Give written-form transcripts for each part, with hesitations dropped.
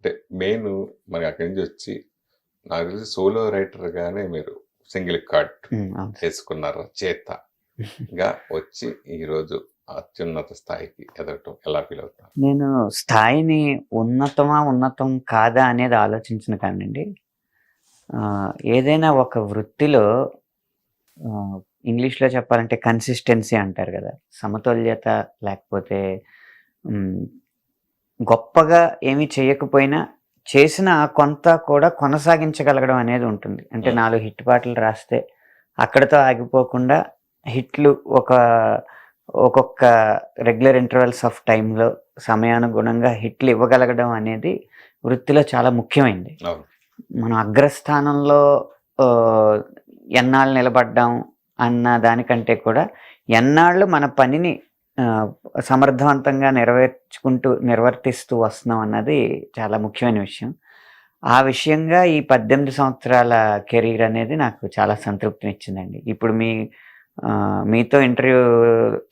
అంటే మెయిన్ మరి అక్కడి నుంచి వచ్చి నాకు తెలిసి సోలో రైటర్గానే మీరు సింగిల్ కార్డ్ అవును. వేసుకున్నారు రచయితగా వచ్చి ఈరోజు అత్యున్నత స్థాయికి ఎదగటం ఎలా ఫీల్ అవుతారు? నేను స్థాయిని ఉన్నతం కాదా అనేది ఆలోచించను కానండి. ఏదైనా ఒక వృత్తిలో ఇంగ్లీష్‌లో చెప్పాలంటే కన్సిస్టెన్సీ అంటారు కదా! సమతుల్యత లేకపోతే గొప్పగా ఏమీ చేయకపోయినా చేసిన ఆ కొంత కూడా కొనసాగించగలగడం అనేది ఉంటుంది. అంటే 4 హిట్ పాటలు రాస్తే అక్కడితో ఆగిపోకుండా హిట్లు ఒక్కొక్క రెగ్యులర్ ఇంటర్వెల్స్ ఆఫ్ టైంలో సమయానుగుణంగా హిట్లు ఇవ్వగలగడం అనేది వృత్తిలో చాలా ముఖ్యమైనది. అవును. మనం అగ్రస్థానంలో ఎన్నాళ్ళు నిలబడ్డాం అన్న దానికంటే కూడా ఎన్నాళ్ళు మన పనిని సమర్థవంతంగా నిర్వర్తిస్తూ వస్తున్నాం అన్నది చాలా ముఖ్యమైన విషయం. ఆ విషయంగా ఈ 18 సంవత్సరాల కెరీర్ అనేది నాకు చాలా సంతృప్తినిచ్చిందండి. ఇప్పుడు మీతో ఇంటర్వ్యూ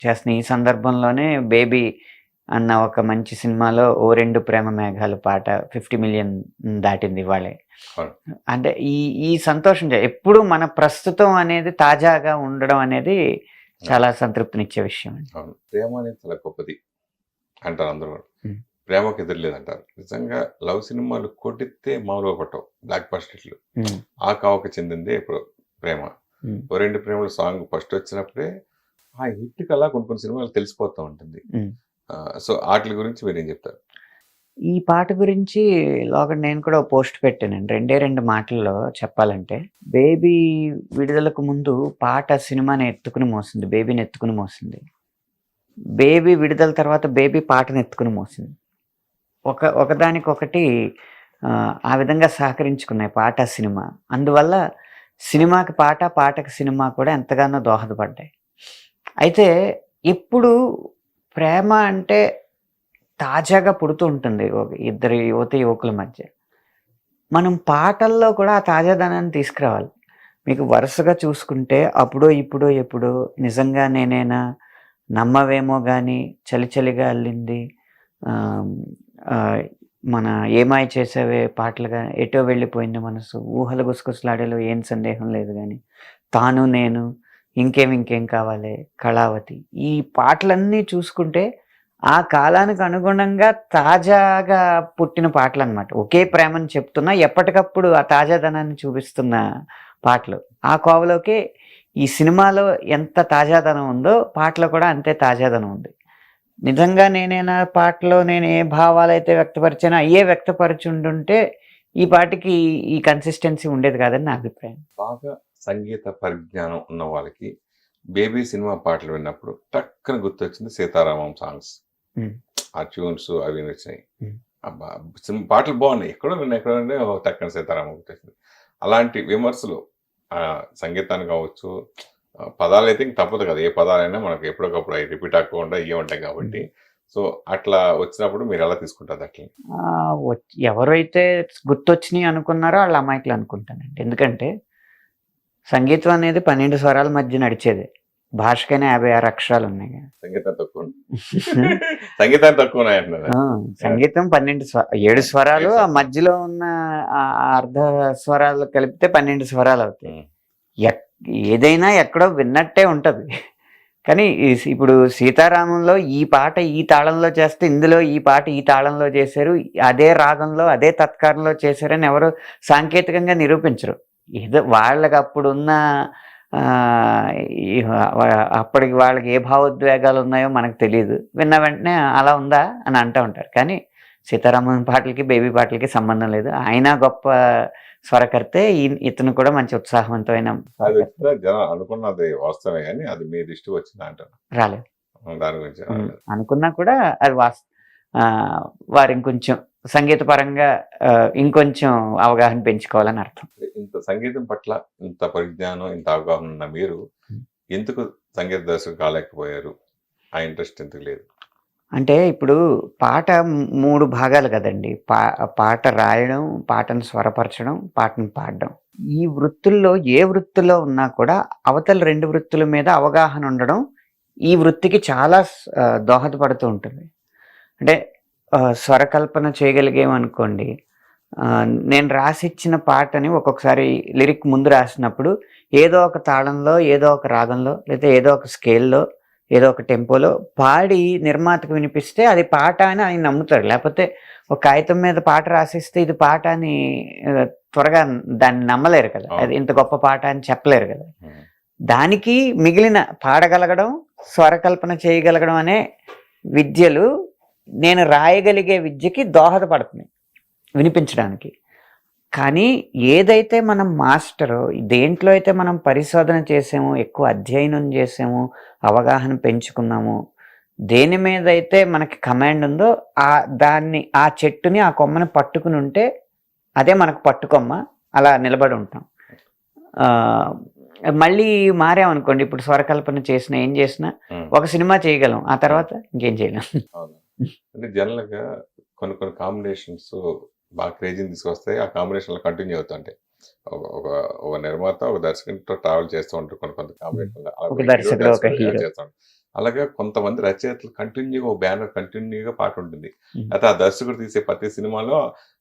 చేస్తున్న ఈ సందర్భంలోనే 'బేబీ' అన్న ఒక మంచి సినిమాలో 'ఓ రెండు ప్రేమ మేఘాలు' పాట 50 మిలియన్ దాటింది ఇవాళే. అంటే ఈ సంతోషం ఎప్పుడు మన ప్రస్తుతం అనేది తాజాగా ఉండడం అనేది చాలా సంతృప్తినిచ్చే విషయం అండి. అవును. ప్రేమ అనేది చాలా గొప్పది అంటారు అందరూ. ప్రేమకు ఎదురులేదంటారు. నిజంగా లవ్ సినిమాలు కొట్టితే మామూలుగా కొట్టవు. బ్లాక్ బస్టర్లు. ఆ కావకు చెందిందే ఇప్పుడు ప్రేమ. ఓ రెండు ప్రేమలు సాంగ్ ఫస్ట్ వచ్చినప్పుడే ఆ హిట్ అలా కొన్ని సినిమాలు తెలిసిపోతూ ఉంటుంది. సో వాటి గురించి మీరు ఏం చెప్తారు? ఈ పాట గురించి నేను కూడా పోస్ట్ పెట్టానండి. 2 మాటల్లో చెప్పాలంటే, 'బేబీ' విడుదలకు ముందు పాట సినిమాని ఎత్తుకుని మోసింది. 'బేబీని' ఎత్తుకుని మోసింది. 'బేబీ' విడుదల తర్వాత 'బేబీ' పాటను ఎత్తుకుని మోసింది. ఒకదానికొకటి ఆ విధంగా సహకరించుకున్నాయి పాట, సినిమా. అందువల్ల సినిమాకి పాట, పాటకి సినిమా కూడా ఎంతగానో దోహదపడ్డాయి. అయితే ఇప్పుడు ప్రేమ అంటే తాజాగా పుడుతూ ఉంటుంది ఇద్దరు యువకుల మధ్య. మనం పాటల్లో కూడా ఆ తాజాదనాన్ని తీసుకురావాలి. మీకు వరుసగా చూసుకుంటే 'అప్పుడో ఇప్పుడో ఎప్పుడో', 'నిజంగా నేనేనా', 'నమ్మవేమో గాని', 'చలి చలిగా అల్లింది', మన 'ఏమాయ చేసావే' పాటలుగా 'ఎటో వెళ్ళిపోయింది మనసు', 'ఊహల గుసగుసలాడేలో ఏం సందేహం లేదు గాని', 'తాను నేను', 'ఇంకేం కావాలే', 'కళావతి'. ఈ పాటలన్నీ చూసుకుంటే ఆ కాలానికి అనుగుణంగా తాజాగా పుట్టిన పాటలు అనమాట. ఒకే ప్రేమను చెప్తున్నా ఎప్పటికప్పుడు ఆ తాజాదనాన్ని చూపిస్తున్న పాటలు. ఆ కోవలోకి ఈ సినిమాలో ఎంత తాజాదనం ఉందో పాటలో కూడా అంతే తాజాదనం ఉంది. నిజంగా నేనేనా పాటలో నేను ఏ భావాలైతే వ్యక్తపరిచానో అయ్యే వ్యక్తపరచుంటుంటే ఈ పాటకి ఈ కన్సిస్టెన్సీ ఉండేది కాదని నా అభిప్రాయం. బాగా సంగీత పరిజ్ఞానం ఉన్న వాళ్ళకి 'బేబీ' సినిమా పాటలు విన్నప్పుడు టక్కన గుర్తొచ్చింది 'సీతారామం' సాంగ్స్. ఆ ట్యూన్స్ అవి వచ్చినాయి. పాటలు బాగున్నాయి. ఎక్కడో టక్కన 'సీతారామం' గుర్తొచ్చింది. అలాంటి విమర్శలు సంగీతాన్ని కావచ్చు, పదాలు అయితే ఇంక తప్పదు కదా. ఏ పదాలైనా మనకు ఎప్పటికప్పుడు అవి రిపీట్ అవ్వకుండా ఇవే ఉంటాయి కాబట్టి. సో అట్లా వచ్చినప్పుడు మీరు ఎలా తీసుకుంటారు అట్లా? ఎవరైతే గుర్తొచ్చినాయి అనుకున్నారో వాళ్ళ అమాయకులు అనుకుంటానండి. ఎందుకంటే సంగీతం అనేది 12 స్వరాల మధ్య నడిచేది. భాషకైనా 56 అక్షరాలు ఉన్నాయి. సంగీతం తక్కువ సంగీతం తక్కువ సంగీతం 7 స్వరాలు, ఆ మధ్యలో ఉన్న అర్ధ స్వరాలు కలిపితే 12 స్వరాలు అవుతాయి. ఏదైనా ఎక్కడో విన్నట్టే ఉంటది. కానీ ఇప్పుడు 'సీతారామంలో' ఈ పాట ఈ తాళంలో చేస్తే ఇందులో ఈ పాట ఈ తాళంలో చేశారు, అదే రాగంలో అదే తత్కారంలో చేశారని ఎవరు సాంకేతికంగా నిరూపించరు. ఏదో వాళ్ళకి అప్పుడున్న అప్పటికి వాళ్ళకి ఏ భావోద్వేగాలు ఉన్నాయో మనకు తెలియదు. విన్న వెంటనే అలా ఉందా అని అంటూ ఉంటారు. కానీ 'సీతారామం' పాటలకి 'బేబీ' పాటలకి సంబంధం లేదు. ఆయన గొప్ప స్వరకర్తే, ఇతను కూడా మంచి ఉత్సాహవంతమైన అనుకున్నది వాస్తవమే కానీ అది మీ దృష్టికి వచ్చింది అంటారు. రాలేదు. దాని గురించి అనుకున్నా కూడా అది వారు ఇంకొంచెం సంగీత పరంగా ఇంకొంచెం అవగాహన పెంచుకోవాలని అర్థం. ఇంత సంగీతం పట్ల ఇంత పరిజ్ఞానం, ఇంత అవగాహన ఉన్న మీరు ఎందుకు సంగీత దర్శకులు కాలేకపోయారు? ఆ ఇంట్రెస్ట్ ఎందుకు లేదు? అంటే ఇప్పుడు పాట 3 భాగాలు కదండి. పాట రాయడం, పాటను స్వరపరచడం, పాటను పాడడం. ఈ వృత్తుల్లో ఏ వృత్తిలో ఉన్నా కూడా అవతల 2 వృత్తుల మీద అవగాహన ఉండడం ఈ వృత్తికి చాలా దోహదపడుతూ ఉంటుంది. అంటే స్వరకల్పన చేయగలిగామనుకోండి, నేను రాసిచ్చిన పాటని ఒక్కొక్కసారి లిరిక్ ముందు రాసినప్పుడు ఏదో ఒక తాళంలో, ఏదో ఒక రాగంలో, లేదా ఏదో ఒక స్కేల్‌లో, ఏదో ఒక టెంపోలో పాడి నిర్మాతకు వినిపిస్తే అది పాట అని ఆయన నమ్ముతాడు. లేపోతే ఒక కాగితం మీద పాట రాసిస్తే ఇది పాట అని త్వరగా దాన్ని నమ్మలేరు కదా! అది ఇంత గొప్ప పాట అని చెప్పలేరు కదా! దానికి మిగిలిన పాడగలగడం, స్వరకల్పన చేయగలగడం అనే విద్యలు నేను రాయగలిగే విద్యకి దోహదపడుతున్నాయి వినిపించడానికి. కానీ ఏదైతే మనం మాస్టరో, దేంట్లో అయితే మనం పరిశోధన చేసామో, ఎక్కువ అధ్యయనం చేసామో, అవగాహన పెంచుకున్నామో, దేని మీద అయితే మనకి కమాండ్ ఉందో దాన్ని, ఆ చెట్టుని, ఆ కొమ్మని పట్టుకుని ఉంటే అదే మనకు పట్టుకొమ్మ, అలా నిలబడి ఉంటాం. మళ్ళీ మారామనుకోండి, ఇప్పుడు స్వరకల్పన చేసినా ఏం చేసినా ఒక సినిమా చేయగలం, ఆ తర్వాత ఇంకేం చేయలేం. అంటే జనరల్గా కొన్ని కొన్ని కాంబినేషన్స్ బాగా క్రేజీని తీసుకొస్తాయి, ఆ కాంబినేషన్లో కంటిన్యూ అవుతుంటాయి. ఒక నిర్మాత ఒక దర్శకునితో ట్రావెల్ చేస్తూ ఉంటారు కొన్ని కొంత కాంబినేషన్లో చేస్తూ ఉంటారు. అలాగే కొంతమంది రచయితలు కంటిన్యూగా ఒక బ్యానర్ కంటిన్యూగా పాట ఉంటుంది. అయితే ఆ దర్శకుడు తీసే ప్రతి సినిమాలో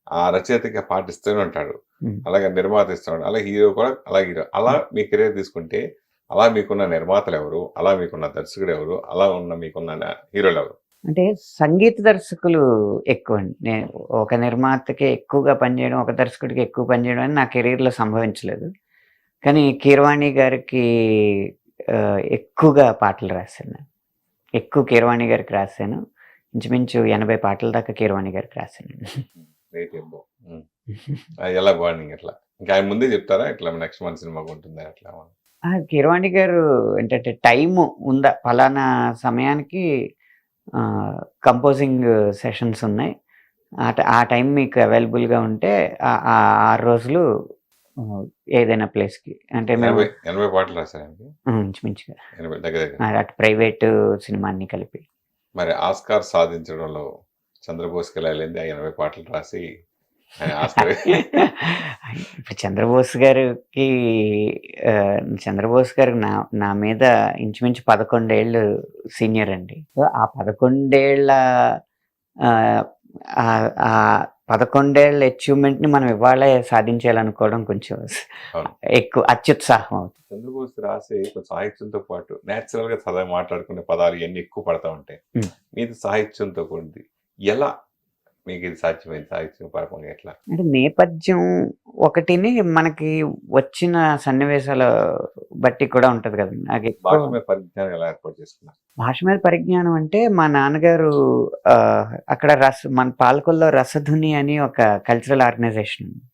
ఆ రచయితకి పాట ఇస్తూనే ఉంటాడు, అలాగే నిర్మాత ఇస్తున్నాడు, అలాగే హీరో కూడా అలా హీరో. అలా మీ కెరీర్ తీసుకుంటే అలా మీకున్న నిర్మాతలు ఎవరు, అలా మీకున్న దర్శకుడు ఎవరు, అలా మీకున్న హీరోలు ఎవరు? అంటే సంగీత దర్శకులు ఎక్కువండి. నేను ఒక నిర్మాతకి ఎక్కువగా పనిచేయడం, ఒక దర్శకుడికి ఎక్కువ పనిచేయడం అని నా కెరీర్‌లో సంభవించలేదు. కానీ కీరవాణి గారికి ఎక్కువగా పాటలు రాశాను నేను. ఎక్కువ కీరవాణి గారికి రాశాను. ఇంచుమించు 80 పాటల దాకా కీరవాణి గారికి రాశాను. ఎలా బాగుంది ఇట్లా? ఇంకా ఆయన ముందే చెప్తారా ఇట్లా నెక్స్ట్ మంత్ సినిమాకి ఉంటుంది అట్లా? కీరవాణి గారు ఏంటంటే టైము ఉందా, పలానా సమయానికి కంపోజింగ్ సెషన్స్ ఉన్నాయి, ఆ టైం మీకు అవైలబుల్గా ఉంటే 6 రోజులు ఏదైనా ప్లేస్కి, అంటే మేము 80 పాటలు రాశారండి ఇంచుమించుగా, దగ్గర అటు ప్రైవేట్ సినిమా అన్ని కలిపి. మరి ఆస్కార్ సాధించడంలో చంద్రబోస్కి ఎలా వెళ్ళింది? ఆ 80 పాటలు రాసి ఆస్కార్ ఇప్పుడు చంద్రబోస్ గారు నా మీద ఇంచుమించు 11 ఏళ్ళు సీనియర్ అండి. సో ఆ 11 ఏళ్ళ 11 ఏళ్ళ అచీవ్మెంట్ ని మనం ఇవాళే సాధించాలనుకోవడం కొంచెం ఎక్కువ అత్యుత్సాహం అవుతుంది. చంద్రబోస్ రాసే సాహిత్యంతో పాటు నేచురల్ గా సదా మాట్లాడుకునే పదాలు ఇవన్నీ ఎక్కువ పడతా ఉంటాయి. మీది సాహిత్యంతో కూడింది, ఎలా మీకు ఇది సాధ్యమైంది? సాహిత్యం పరకంగా ఎట్లా? అంటే నేపథ్యం ఒకటిని మనకి వచ్చిన సన్నివేశాల బట్టి కూడా ఉంటది కదండి. నాకు భాష మీద పరిజ్ఞానం ఎలా ఏర్పాటు చేసుకున్నారు? భాష మీద పరిజ్ఞానం అంటే మా నాన్నగారు అక్కడ మన పాలకొల్లో రసధుని అని ఒక కల్చరల్ ఆర్గనైజేషన్ ఉంది.